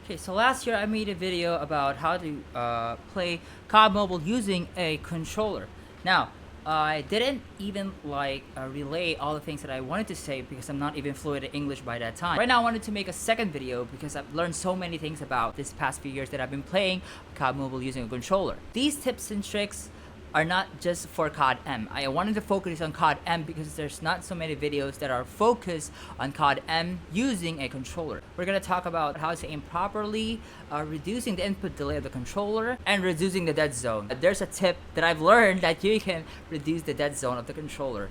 Okay, so last year I made a video about how to play COD Mobile using a controller. Now, I didn't even relay all the things that I wanted to say because I'm not even fluent in English by that time. Right now I wanted to make a second video because I've learned so many things about this past few years that I've been playing COD Mobile using a controller. These tips and tricks are not just for Codm. I wanted to focus on Codm because there's not so many videos that are focused on Codm using a controller. We're gonna talk about how to aim properly, reducing the input delay of the controller, and reducing the dead zone. There's a tip that I've learned that you can reduce the dead zone of the controller.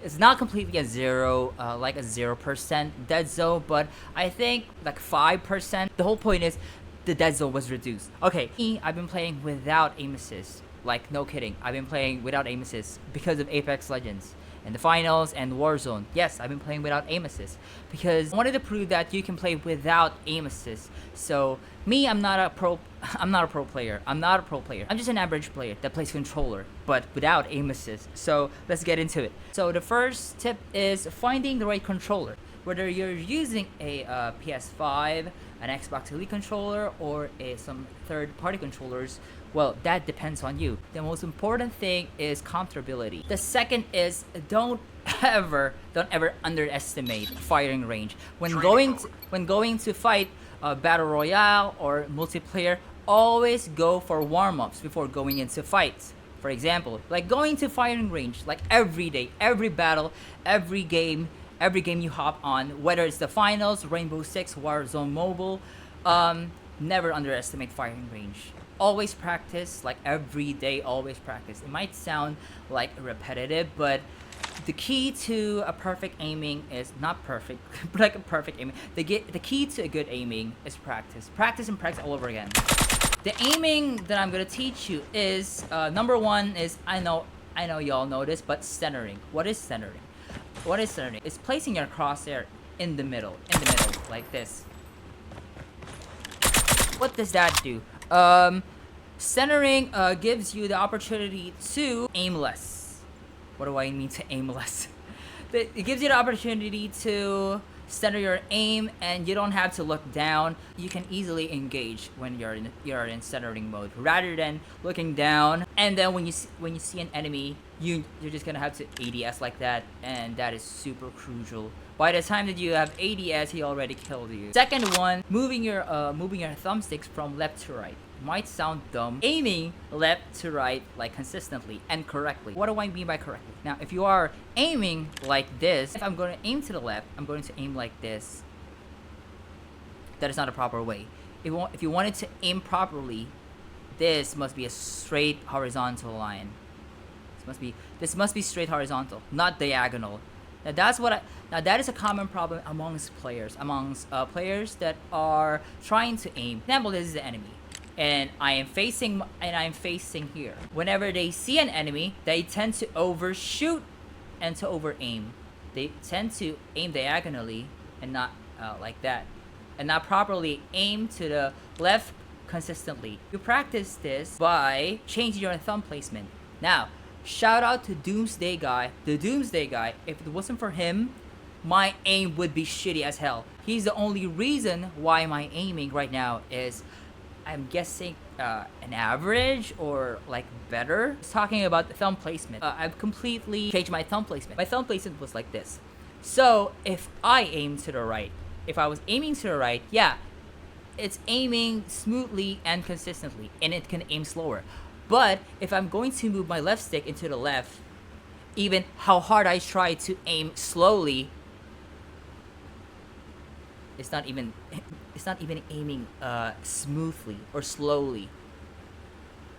It's not completely a zero, like a 0% dead zone, but I think like 5%. The whole point is the dead zone was reduced. Okay, I've been playing without aim assist. Like, no kidding, I've been playing without aim assist because of Apex Legends and the finals and Warzone. Yes, I've been playing without aim assist because I wanted to prove that you can play without aim assist. So me, I'm not a pro player. I'm just an average player that plays controller but without aim assist. So let's get into it. So the first tip is finding the right controller. Whether you're using a PS5, an Xbox Elite controller, or some third-party controllers, well, that depends on you. The most important thing is comfortability. The second is don't ever underestimate firing range. When going to fight battle royale or multiplayer, always go for warm-ups before going into fights. For example, like going to firing range, like every day, every battle, every game you hop on, whether it's the finals, Rainbow Six, Warzonemobile, never underestimate firing range. Always practice, like every day, always practice. It might sound like repetitive, but the key to a perfect aiming is not perfect, but like a perfect aiming. The key to a good aiming is practice. Practice and practice all over again. The aiming that I'm gonna teach you is number one is I know y'all know this, but centering. What is centering? What is centering? It's placing your crosshair in the middle, like this. What does that do? Centering gives you the opportunity to aim less. What do I mean to aim less? It gives you the opportunity to center your aim, and you don't have to look down. You can easily engage when you're in centering mode, rather than looking down. And then when you see an enemy, you're just gonna have to ADS like that, and that is super crucial. By the time that you have ADS, he already killed you. Second one, moving your thumbsticks from left to right. Might sound dumb. Aiming left to right, like consistently and correctly. What do I mean by correctly? Now, if you are aiming like this, if I'm going to aim to the left, I'm going to aim like this. That is not a proper way. If you wanted to aim properly, this must be a straight horizontal line. This must be straight horizontal, not diagonal. Now that is a common problem amongst players that are trying to aim. For example, this is the enemy, and I am facing here. Whenever they see an enemy, they tend to overshoot and to over aim. They tend to aim diagonally and not like that, and not properly aim to the left consistently. You practice this by changing your thumb placement. Now, shout out to Doomsday Guy. The Doomsday Guy, if it wasn't for him, my aim would be shitty as hell. He's the only reason why my aiming right now is, I'm guessing, an average or like better. Just talking about the thumb placement, I've completely changed my thumb placement. My thumb placement was like this. So if I aim to the right, if I was aiming to the right, yeah, it's aiming smoothly and consistently, and it can aim slower. But if I'm going to move my left stick into the left, even how hard I try to aim slowly, it's not even aiming smoothly or slowly.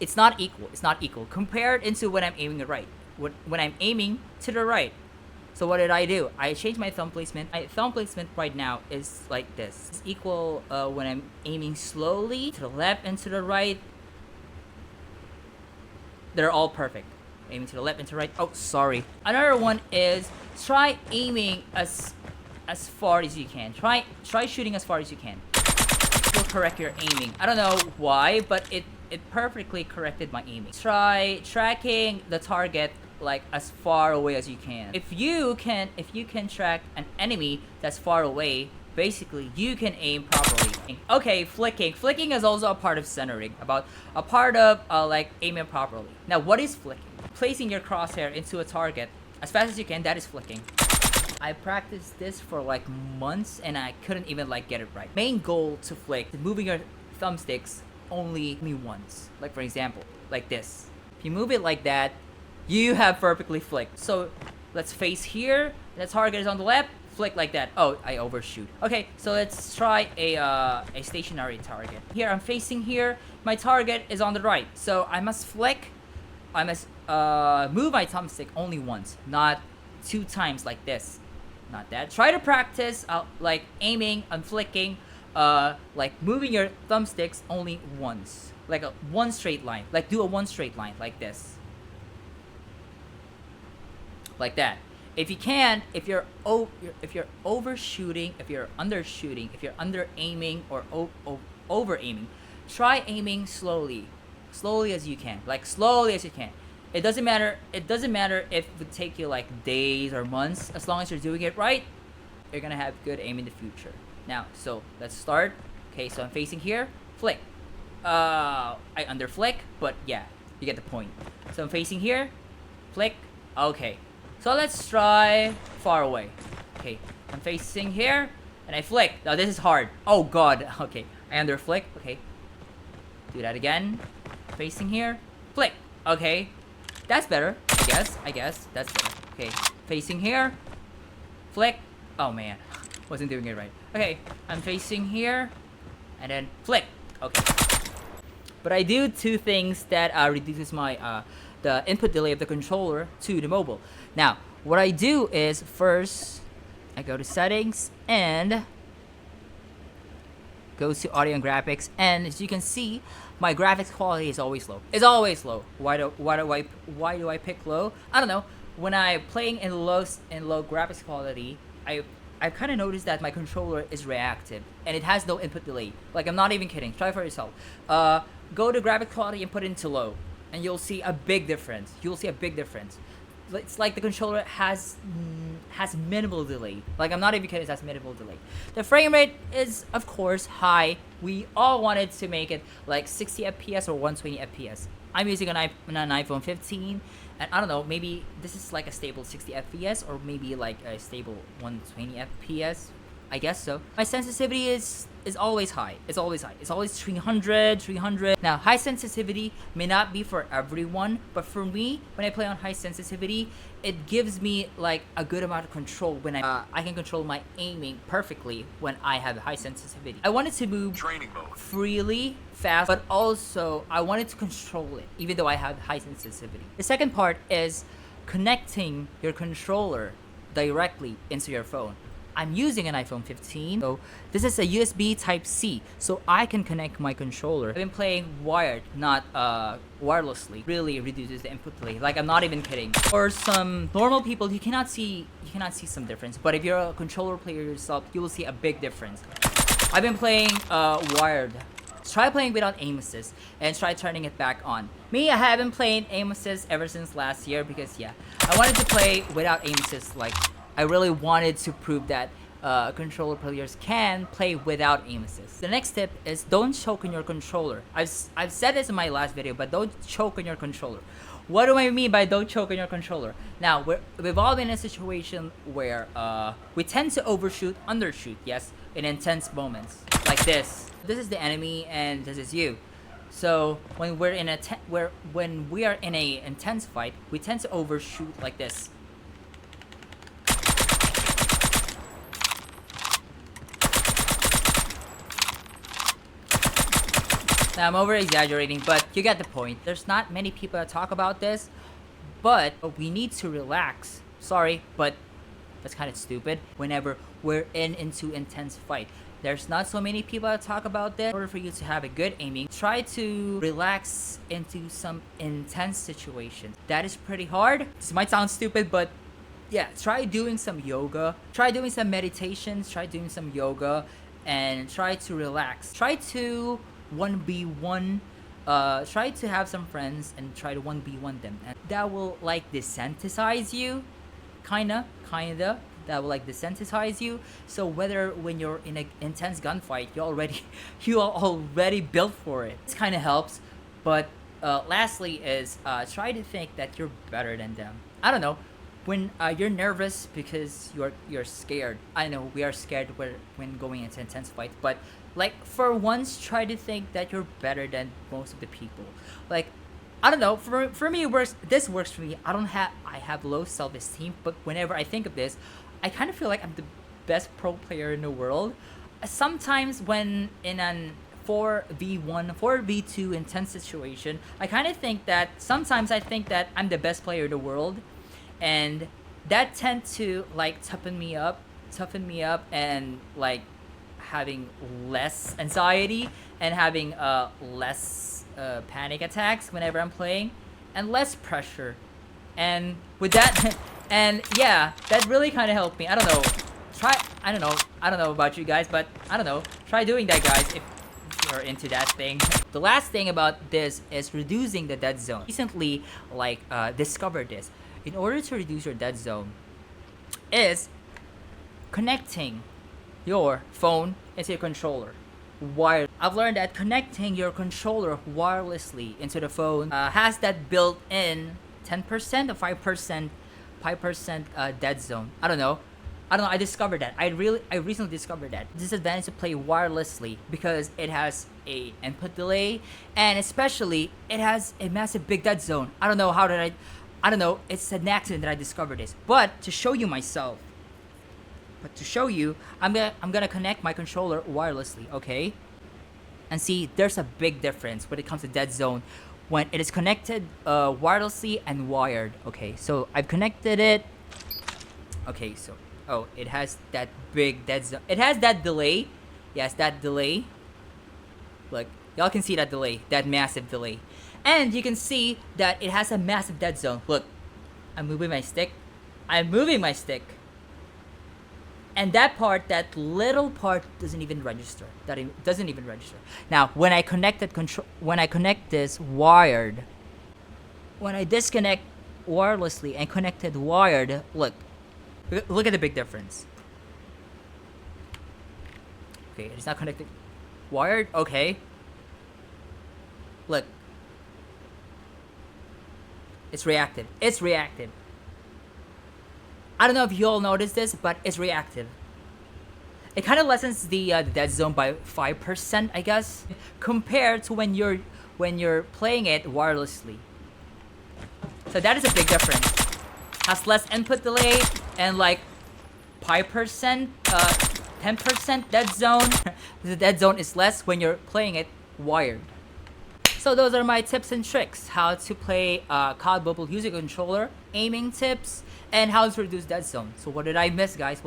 It's not equal compared into when I'm aiming right. When I'm aiming to the right. So what did I do? I changed my thumb placement. My thumb placement right now is like this. It's equal when I'm aiming slowly to the left and to the right. They're all perfect. Aiming to the left and to the right. Oh, sorry. Another one is try aiming as far as you can. Try shooting as far as you can. It will correct your aiming. I don't know why, but it perfectly corrected my aiming. Try tracking the target like as far away as you can. If you can track an enemy that's far away, basically you can aim properly. Okay, flicking is also a part of centering, about a part of like aiming properly. Now what is flicking? Placing your crosshair into a target as fast as you can, that is flicking. I practiced this for like months and I couldn't even like get it right. Main goal to flick is moving your thumbsticks only once. Like for example, like this. If you move it like that, you have perfectly flicked. So let's face here, the target is on the left, flick like that. Oh, I overshoot. Okay, so let's try a stationary target. Here, I'm facing here, my target is on the right. So I must flick, I must move my thumbstick only once, not 2 times like this. Not that. Try to practice like aiming and flicking, like moving your thumbsticks only once. Like a one straight line. Like do a one straight line like this. Like that. If you can, if you're overshooting, if you're undershooting, if you're under aiming or over aiming, try aiming slowly as you can, like slowly as you can. It doesn't matter if it would take you like days or months. As long as you're doing it right, you're gonna have good aim in the future. Now, so let's start. Okay, so I'm facing here, flick. I under flick, but yeah, you get the point. So I'm facing here, flick. Okay, so let's try far away. Okay, I'm facing here and I flick. Now this is hard. Oh god. Okay, I under flick. Okay, do that again. Facing here, flick. Okay, that's better. I guess that's better. Okay, facing here, flick. Oh man, wasn't doing it right. Okay, I'm facing here and then flick. Okay, but I do 2 things that reduces my the input delay of the controller to the mobile. Now, what I do is first I go to settings and go to audio and graphics, and as you can see, my graphics quality is always low. It's always low. Why do I pick low? I don't know. When I'm playing in low graphics quality, I've kind of noticed that my controller is reactive and it has no input delay. Like, I'm not even kidding. Try for yourself. Go to graphics quality and put it into low, and you'll see a big difference. It's like the controller has minimal delay. Like, I'm not even kidding, it has minimal delay. The frame rate is, of course, high. We all wanted to make it like 60 FPS or 120 FPS. I'm using an iPhone 15, and I don't know, maybe this is like a stable 60 FPS or maybe like a stable 120 FPS. I guess so. My sensitivity is always high. It's always 300. Now, high sensitivity may not be for everyone, but for me, when I play on high sensitivity, it gives me like a good amount of control when I can control my aiming perfectly when I have high sensitivity. I wanted to move freely, fast, but also I wanted to control it even though I have high sensitivity. The second part is connecting your controller directly into your phone. I'm using an iPhone 15, so this is a USB Type-C, so I can connect my controller. I've been playing wired, not wirelessly. Really reduces the input delay. Like, I'm not even kidding. For some normal people, you cannot see some difference, but if you're a controller player yourself, you will see a big difference. I've been playing wired. Try playing without aim assist and try turning it back on. Me, I haven't played aim assist ever since last year because yeah, I wanted to play without aim assist. Like, I really wanted to prove that controller players can play without aim assist. The next tip is don't choke on your controller. I've said this in my last video, but don't choke on your controller. What do I mean by don't choke on your controller? Now, we've all been in a situation where we tend to overshoot, undershoot, yes, in intense moments like this. This is the enemy and this is you. So when we're in when we are in a intense fight, we tend to overshoot like this. Now, I'm over exaggerating, but you get the point. There's not many people that talk about this, but we need to relax. Sorry, but that's kind of stupid. Whenever we're into intense fight, there's not so many people that talk about this. In order for you to have a good aiming, try to relax into some intense situation. That is pretty hard. This might sound stupid, but yeah, try doing some yoga. Try doing some meditations. Try doing some yoga, and try to relax. Try to 1v1, try to have some friends and try to 1v1 them, and that will like desensitize you, kinda, that will like desensitize you. So whether when you're in an intense gunfight, you are already built for it. This kind of helps. But lastly is try to think that you're better than them. I don't know. When you're nervous because you're scared. I know we are scared when going into intense fights, but like for once, try to think that you're better than most of the people. Like I don't know. For me, it works. This works for me. I have low self-esteem, but whenever I think of this, I kind of feel like I'm the best pro player in the world. Sometimes when in an 4v1, 4v2 intense situation, I kind of think that sometimes I think that I'm the best player in the world, and that tend to like toughen me up, and like having less anxiety and having less panic attacks whenever I'm playing, and less pressure. And with that, and yeah, that really kind of helped me. I don't know. I don't know about you guys, but I don't know. Try doing that, guys, if you're into that thing. The last thing about this is reducing the dead zone. Recently, like, discovered this. In order to reduce your dead zone, is connecting your phone into your controller. I've learned that connecting your controller wirelessly into the phone has that built-in 10% or 5% dead zone. I don't know. I discovered that. I recently discovered that. Disadvantage to play wirelessly because it has a input delay, and especially it has a massive big dead zone. I don't know how did I don't know. It's an accident that I discovered this. But to show you myself, I'm gonna connect my controller wirelessly, okay? And see, there's a big difference when it comes to dead zone when it is connected wirelessly and wired. Okay, so I've connected it. Okay, so it has that big dead zone. It has that delay. Yes, that delay. Look, y'all can see that delay, that massive delay. And you can see that it has a massive dead zone. Look, I'm moving my stick. And that little part doesn't even register. Now, when I connect this wired, when I disconnect wirelessly and connected wired, look at the big difference. Okay, it's not connected wired. Okay, look, it's reactive. I don't know if you all noticed this, but it's reactive. It kind of lessens the dead zone by 5%, I guess, compared to when you're playing it wirelessly. So that is a big difference. Has less input delay and like 5%, 10% dead zone. The dead zone is less when you're playing it wired. So those are my tips and tricks. How to play COD Mobile using a controller, aiming tips, and how to reduce dead zone. So what did I miss, guys?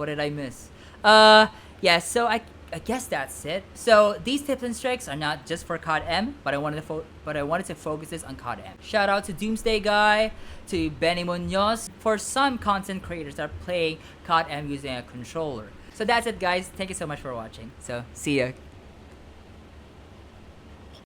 Yeah, so I guess that's it. So these tips and tricks are not just for Codm, but I wanted to focus this on Codm. Shout out to Doomsday Guy, to Benny Munoz, for some content creators that are playing Codm using a controller. So that's it, guys. Thank you so much for watching. So see ya.